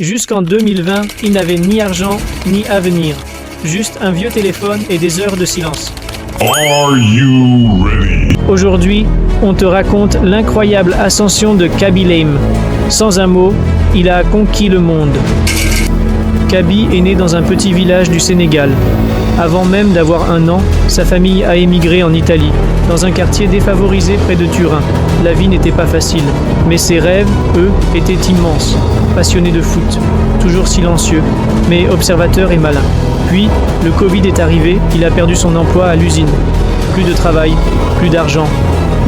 Jusqu'en 2020, il n'avait ni argent, ni avenir. Juste un vieux téléphone et des heures de silence. Are you ready? Aujourd'hui, on te raconte l'incroyable ascension de Kaby Lame. Sans un mot, il a conquis le monde. Kaby est né dans un petit village du Sénégal. Avant même d'avoir 1 an, sa famille a émigré en Italie, dans un quartier défavorisé près de Turin. La vie n'était pas facile, mais ses rêves, eux, étaient immenses. Passionné de foot, toujours silencieux, mais observateur et malin. Puis, le Covid est arrivé, il a perdu son emploi à l'usine. Plus de travail, plus d'argent.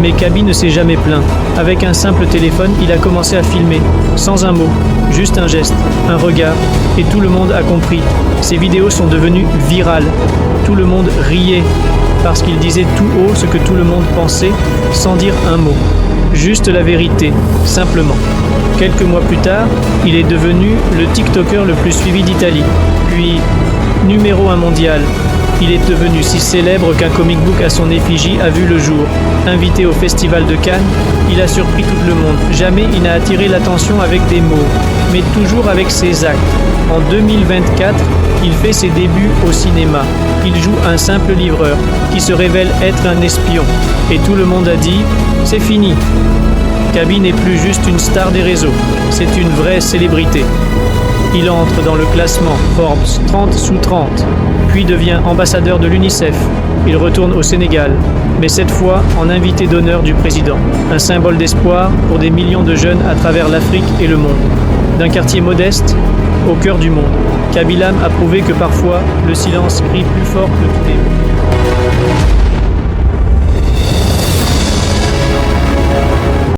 Mais Kaby ne s'est jamais plaint. Avec un simple téléphone, il a commencé à filmer, sans un mot, juste un geste, un regard, et tout le monde a compris. Ses vidéos sont devenues virales. Tout le monde riait, parce qu'il disait tout haut ce que tout le monde pensait, sans dire un mot. Juste la vérité, simplement. Quelques mois plus tard, il est devenu le TikToker le plus suivi d'Italie, puis numéro 1 mondial. Il est devenu si célèbre qu'un comic book à son effigie a vu le jour. Invité au Festival de Cannes, il a surpris tout le monde. Jamais il n'a attiré l'attention avec des mots, mais toujours avec ses actes. En 2024, il fait ses débuts au cinéma. Il joue un simple livreur qui se révèle être un espion. Et tout le monde a dit « c'est fini ». Kaby n'est plus juste une star des réseaux, c'est une vraie célébrité. Il entre dans le classement Forbes 30 sous 30, puis devient ambassadeur de l'UNICEF. Il retourne au Sénégal, mais cette fois en invité d'honneur du président. Un symbole d'espoir pour des millions de jeunes à travers l'Afrique et le monde. D'un quartier modeste au cœur du monde, Kaby Lame a prouvé que parfois, le silence crie plus fort que tout est.